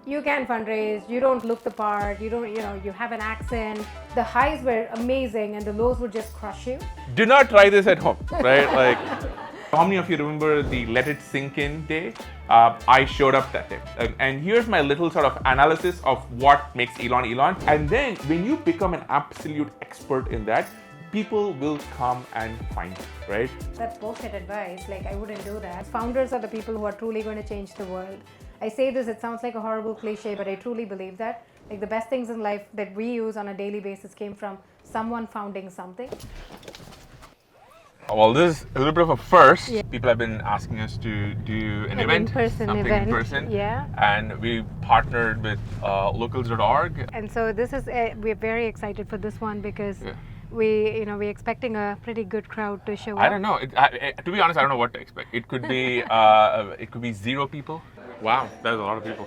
You can fundraise, you don't look the part, you have an accent. The highs were amazing and the lows would just crush you. Do not try this at home, right? Like, how many of you remember the Let It Sink In day? I showed up that day. And here's my little sort of analysis of what makes Elon Elon. And then when you become an absolute expert in that, people will come and find you, right? That's bullshit advice. Like, I wouldn't do that. Founders are the people who are truly going to change the world. I say this, it sounds like a horrible cliche, but I truly believe that. Like, the best things in life that we use on a daily basis came from someone founding something. Well, this is a little bit of a first. Yeah. People have been asking us to do an event, in-person something event. in person. Yeah. And we partnered with locals.org. And so this is, we're very excited for this one because we're expecting a pretty good crowd to show up. I don't know. To be honest, I don't know what to expect. It could be 0 people. Wow, that's a lot of people.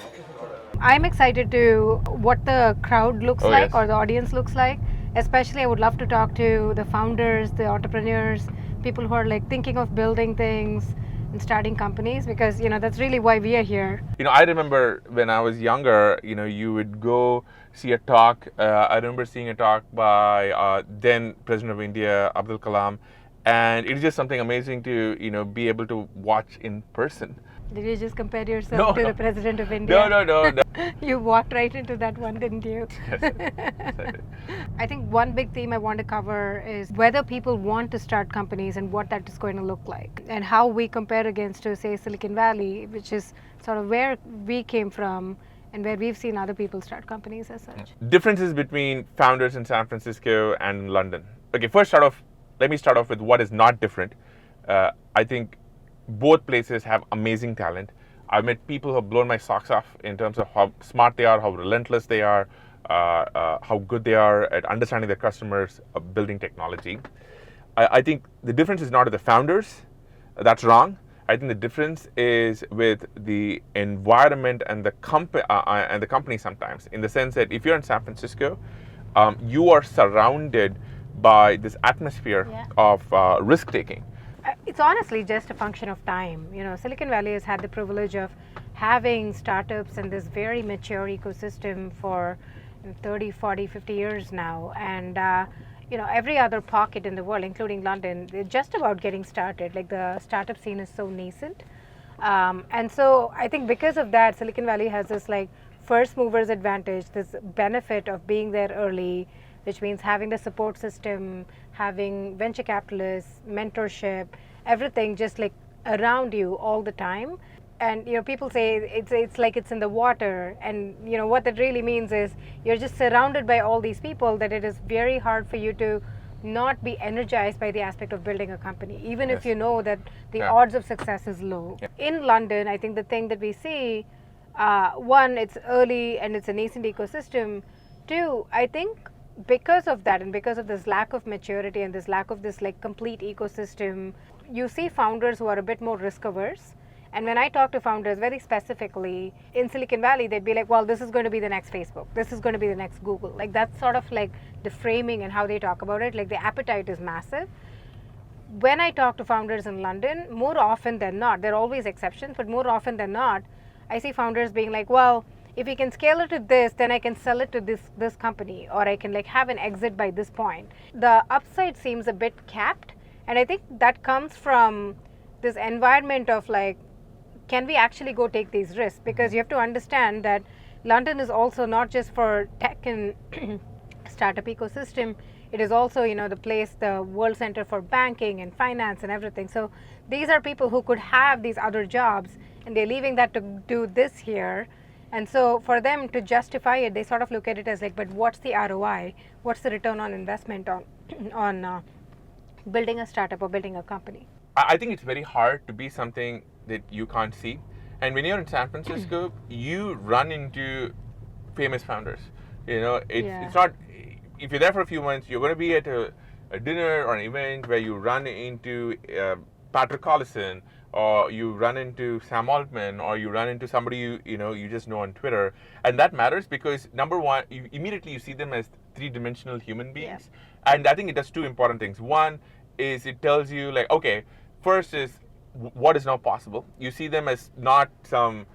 I'm excited to what the crowd looks like, yes. or the audience looks like. Especially, I would love to talk to the founders, the entrepreneurs, people who are like thinking of building things and starting companies, because that's really why we are here. I remember when I was younger, you would go see a talk. I remember seeing a talk by then President of India, Abdul Kalam, and it's just something amazing to be able to watch in person. Did you just compare yourself to the President of India? No. You walked right into that one, didn't you? Yes, I did. I think one big theme I want to cover is whether people want to start companies and what that is going to look like, and how we compare against, to say, Silicon Valley, which is sort of where we came from and where we've seen other people start companies as such. Differences between founders in San Francisco and London. Okay, let me start off with what is not different. I think both places have amazing talent. I've met people who have blown my socks off in terms of how smart they are, how relentless they are, how good they are at understanding their customers, building technology. I think the difference is not with the founders. That's wrong. I think the difference is with the environment and the company sometimes, in the sense that if you're in San Francisco, you are surrounded by this atmosphere of risk taking. It's honestly just a function of time. Silicon Valley has had the privilege of having startups in this very mature ecosystem for 30, 40, 50 years now. And, every other pocket in the world, including London, they're just about getting started. Like, the startup scene is so nascent. And so I think because of that, Silicon Valley has this like first movers advantage, this benefit of being there early, which means having the support system, having venture capitalists, mentorship, everything just like around you all the time. And people say it's like it's in the water, and what that really means is you're just surrounded by all these people that it is very hard for you to not be energized by the aspect of building a company, even if you know that the odds of success is low. In London, I think the thing that we see, one, it's early and it's a nascent ecosystem. Two, I think because of that and because of this lack of maturity and this lack of this like complete ecosystem, you see founders who are a bit more risk averse. And when I talk to founders very specifically in Silicon Valley, they'd be like, well, this is going to be the next Facebook. This is going to be the next Google. Like, that's sort of like the framing and how they talk about it. Like, the appetite is massive. When I talk to founders in London, more often than not, there are always exceptions, but more often than not, I see founders being like, well, if we can scale it to this, then I can sell it to this company, or I can like have an exit by this point. The upside seems a bit capped, and I think that comes from this environment of like, can we actually go take these risks? Because you have to understand that London is also not just for tech and startup ecosystem. It is also, the place, the world center for banking and finance and everything. So these are people who could have these other jobs, and they're leaving that to do this here. And so for them to justify it, they sort of look at it as like, but what's the ROI? What's the return on investment on building a startup or building a company? I think it's very hard to be something that you can't see. And when you're in San Francisco, you run into famous founders. It's not, if you're there for a few months, you're going to be at a dinner or an event where you run into Patrick Collison, or you run into Sam Altman, or you run into somebody you just know on Twitter. And that matters because, number one, you see them as three-dimensional human beings. And I think it does two important things. One is it tells you like, okay, first is what is now possible. You see them as not some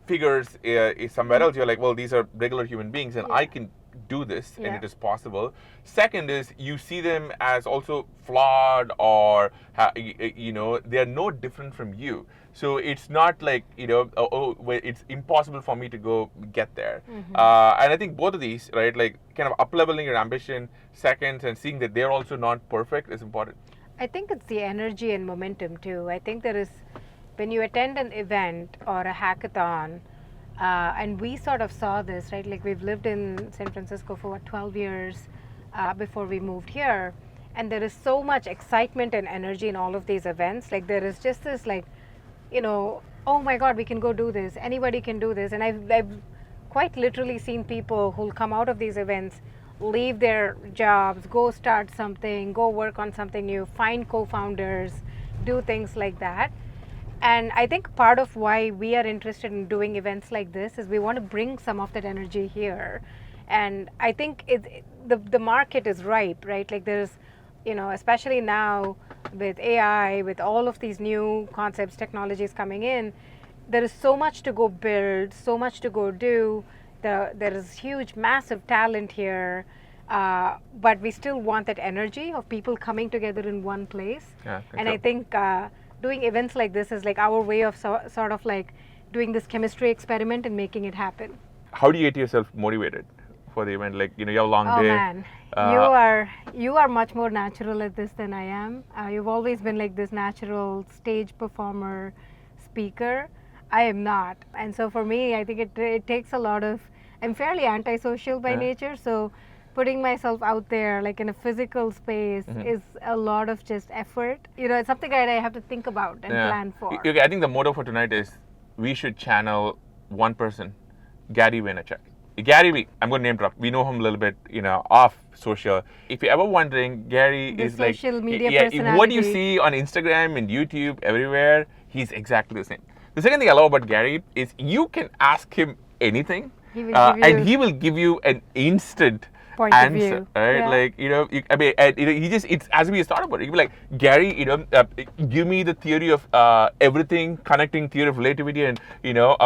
figures is somewhere else. You're like, well, these are regular human beings, and I can do this, and it is possible. Second is you see them as also flawed, or they are no different from you. So it's not like it's impossible for me to go get there. And I think both of these, right, like kind of up-leveling your ambition, second, and seeing that they're also not perfect is important. I think it's the energy and momentum too. I think there is, when you attend an event or a hackathon, and we sort of saw this, right? Like we've lived in San Francisco for 12 years before we moved here, and there is so much excitement and energy in all of these events. Like there is just this like, oh my God, we can go do this. Anybody can do this. And I've quite literally seen people who'll come out of these events, leave their jobs, go start something, go work on something new, find co-founders, do things like that. And I think part of why we are interested in doing events like this is we want to bring some of that energy here. And I think the market is ripe, right? Like there's, especially now with AI, with all of these new concepts, technologies coming in, there is so much to go build, so much to go do. There is huge, massive talent here, but we still want that energy of people coming together in one place. And I think doing events like this is like our way of sort of like doing this chemistry experiment and making it happen. How do you get yourself motivated for the event? Like, you have a long day. Oh man, you are much more natural at this than I am. You've always been like this natural stage performer, speaker. I am not. And so for me, I think it takes a lot of, I'm fairly antisocial by nature, so putting myself out there like in a physical space is a lot of just effort. It's something that I have to think about and plan for. Okay, I think the motto for tonight is we should channel one person, Gary Vaynerchuk. Gary Vee, I'm going to name drop. We know him a little bit, off social. If you're ever wondering, Gary is like, social media personality. What you see on Instagram and YouTube, everywhere, he's exactly the same. The second thing I love about Gary is you can ask him anything, and he will give you an instant point answer, of view. Right? Yeah. Like, he just, it's as we started about it, he'd be like, Gary, give me the theory of everything, connecting theory of relativity and,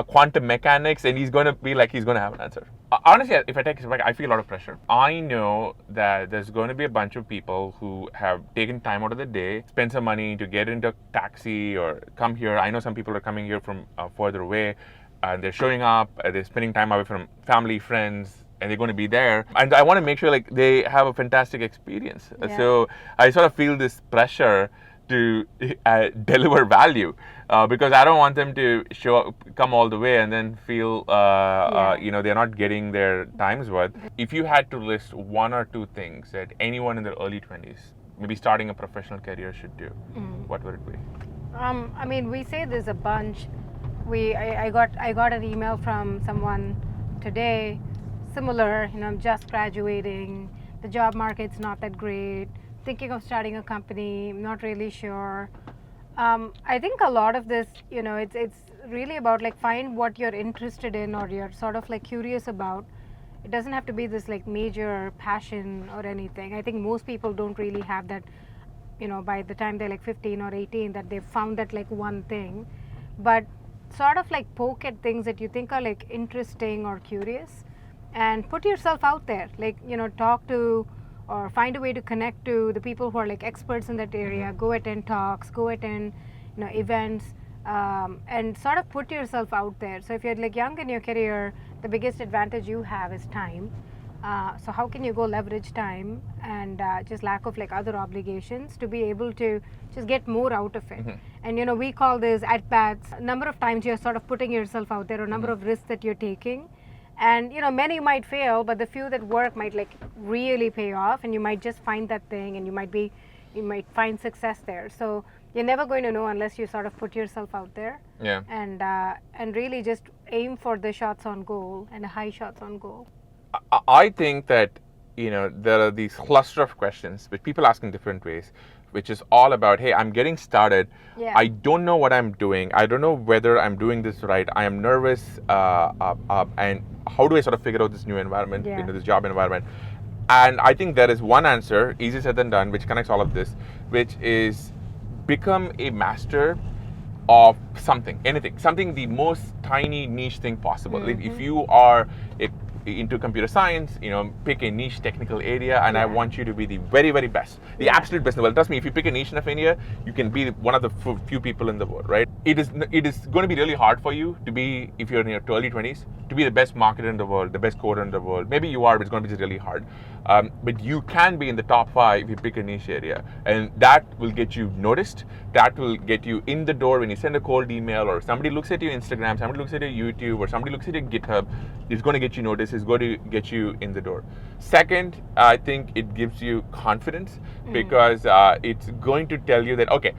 quantum mechanics, and he's going to have an answer. Honestly, if I take a step back, I feel a lot of pressure. I know that there's going to be a bunch of people who have taken time out of the day, spend some money to get into a taxi or come here. I know some people are coming here from further away, and they're showing up, they're spending time away from family, friends, and they're going to be there. And I want to make sure like they have a fantastic experience. Yeah. So I sort of feel this pressure to deliver value because I don't want them to come all the way and then feel they're not getting their time's worth. If you had to list one or two things that anyone in their early 20s, maybe starting a professional career, should do, what would it be? I mean, we say there's a bunch. I got an email from someone today, similar. I'm just graduating. The job market's not that great. Thinking of starting a company, not really sure. I think a lot of this, it's really about like find what you're interested in or you're sort of like curious about. It doesn't have to be this like major passion or anything. I think most people don't really have that, by the time they're like 15 or 18, that they've found that like one thing. But sort of like poke at things that you think are like interesting or curious and put yourself out there. Like, talk to or find a way to connect to the people who are like experts in that area. Go attend talks, go attend events, and sort of put yourself out there. So if you're like young in your career, the biggest advantage you have is time. So how can you go leverage time and just lack of like other obligations to be able to just get more out of it? And we call this at bats. Number of times you're sort of putting yourself out there, or number of risks that you're taking. And many might fail, but the few that work might like really pay off, and you might just find that thing, and you might find success there. So you're never going to know unless you sort of put yourself out there. Yeah. And really just aim for the shots on goal and high shots on goal. I think that there are these cluster of questions which people ask in different ways, which is all about, hey, I'm getting started. Yeah. I don't know what I'm doing. I don't know whether I'm doing this right. I am nervous. And how do I sort of figure out this new environment, this job environment? And I think there is one answer, easier said than done, which connects all of this, which is become a master of something, anything, something the most tiny niche thing possible. Like if you are into computer science, pick a niche technical area, and I want you to be the very, very best, the absolute best in the world. Trust me, if you pick a niche enough in India, you can be one of the few people in the world, right? It is going to be really hard for you to be, if you're in your early 20s, to be the best marketer in the world, the best coder in the world. Maybe you are, but it's going to be just really hard. But you can be in the top 5 if you pick a niche area, and that will get you noticed. That will get you in the door when you send a cold email, or somebody looks at your Instagram, somebody looks at your YouTube, or somebody looks at your GitHub. It's going to get you noticed. It's going to get you in the door. Second, I think it gives you confidence, because it's going to tell you that, okay,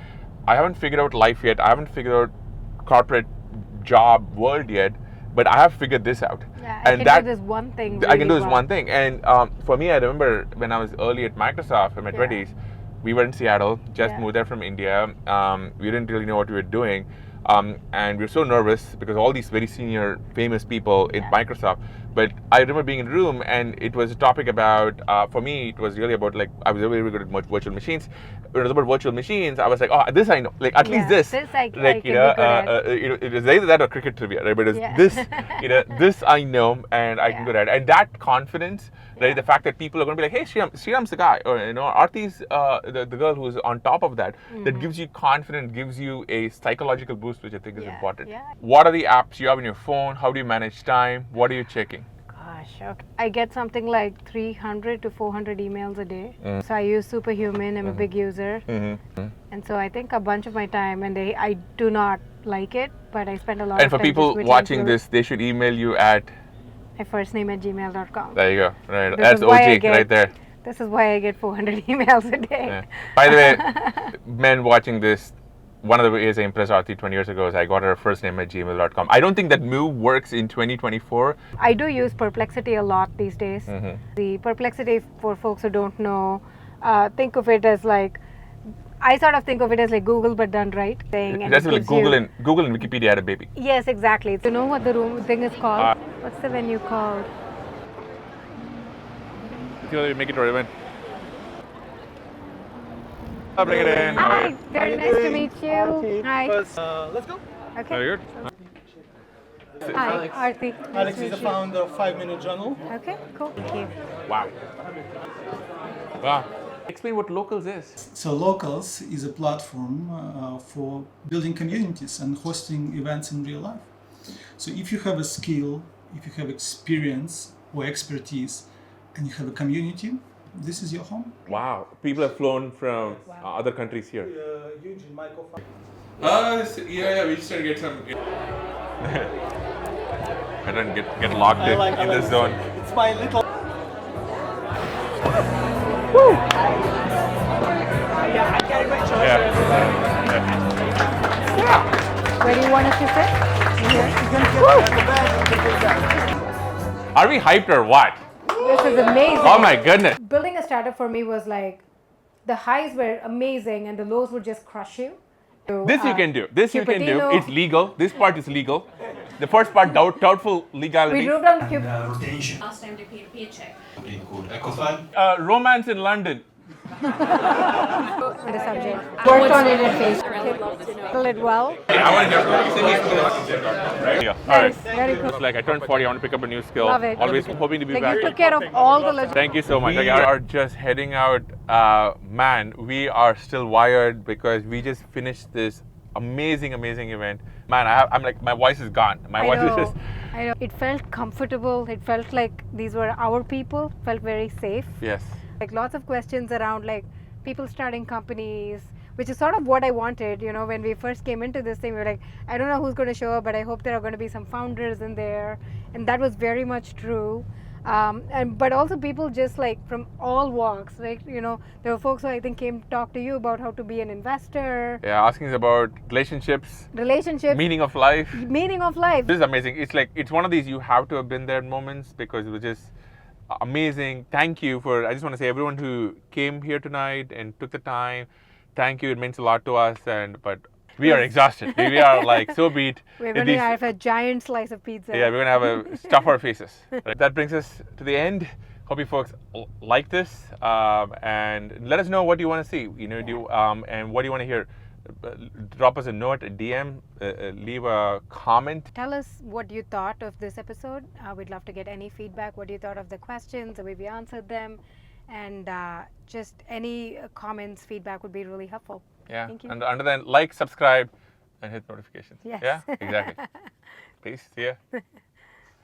I haven't figured out life yet. I haven't figured out corporate job world yet, but I have figured this out. Yeah, I can do this one thing. I can do this one thing. And for me, I remember when I was early at Microsoft in my 20s, we were in Seattle, just moved there from India. We didn't really know what we were doing. And we were so nervous because all these very senior, famous people in Microsoft. But I remember being in a room, and it was a topic about, for me, it was really about, like, I was really, really good at virtual machines. When it was about virtual machines, I was like, oh, this I know. Like, at least this. This I like, can be good at. It was either that or cricket trivia, right? But it's this, this I know, and I can go at. And that confidence, right? The fact that people are going to be like, hey, Sriram's the guy, or, Aarthi's the girl who's on top of that, that gives you confidence, gives you a psychological boost, which I think is important. Yeah. What are the apps you have on your phone? How do you manage time? What are you checking? Gosh, okay. I get something like 300 to 400 emails a day. So I use Superhuman. I'm a big user. And so I think a bunch of my time, and I do not like it, but I spend a lot of time. And for people watching this, they should email you at my first name at gmail.com. There you go. Right. That's OG right there. This is why I get 400 emails a day. Yeah. By the way, men watching this, one of the ways I impressed Aarthi 20 years ago is I got her first name at gmail.com. I don't think that move works in 2024. I do use Perplexity a lot these days. The Perplexity, for folks who don't know, think of it as like, I sort of think of it as like Google but done right. That's like Google and Wikipedia had a baby. Yes, exactly. Do you know what the thing is called? What's the venue called? Make it relevant. I'll bring it in. Hi, very nice to meet you. Hi. Let's go. Okay. Very good. Hi, Aarthi. Alex is the founder of 5-Minute Journal. Okay, cool. Thank you. Wow. Explain what Locals is. So Locals is a platform for building communities and hosting events in real life. So if you have a skill, if you have experience or expertise, and you have a community, this is your home. Wow. People have flown from other countries here. Eugene, Michael. We just try to get some. I don't get locked in this zone. It's my little. Woo! Where do you want us to sit? Here. Are we hyped or what? This is amazing. Oh my goodness. Building a startup for me was like, the highs were amazing and the lows would just crush you. So, This you can do. This you can do. Cupertino. It's legal. This part is legal. The first part, doubtful legality. We drove down Cube. Rotation. Last time they paid a paycheck. Something called Ecofan. Romance in London. On the subject. Worked on it in Facebook. Handled it well. I want to hear from you. Right? Yeah. All right. Very cool. It's like I turned 40. I want to pick up a new skill. Love it. Always hoping to be Like back. you took care of all the logistics. Thank you so much. We are just heading out. Man, we are still wired because we just finished this amazing event. Man, I'm like, my voice is gone. My voice is just. I know. It felt comfortable. It felt like these were our people. Felt very safe. Yes. Like lots of questions around like people starting companies, which is sort of what I wanted. When we first came into this thing, we were like, I don't know who's going to show up, but I hope there are going to be some founders in there, and that was very much true. But also people just like from all walks, like there were folks who I think came to talk to you about how to be an investor. Yeah, asking us about relationships, meaning of life. This is amazing. It's like it's one of these you have to have been there moments because it was just amazing. Thank you I just want to say everyone who came here tonight and took the time. Thank you. It means a lot to us. But we are exhausted. We are like so beat. We're going to have a giant slice of pizza. Yeah, we're going to have a stuff our faces. Right? That brings us to the end. Hope you folks like this and let us know what you want to see. And what do you want to hear. drop us a note, a DM, leave a comment. Tell us what you thought of this episode. We'd love to get any feedback, what you thought of the questions, the way we answered them, and just any comments, feedback would be really helpful. Yeah. Thank you. And under then, like, subscribe, and hit notifications. Yes. Yeah, exactly. Peace. See ya.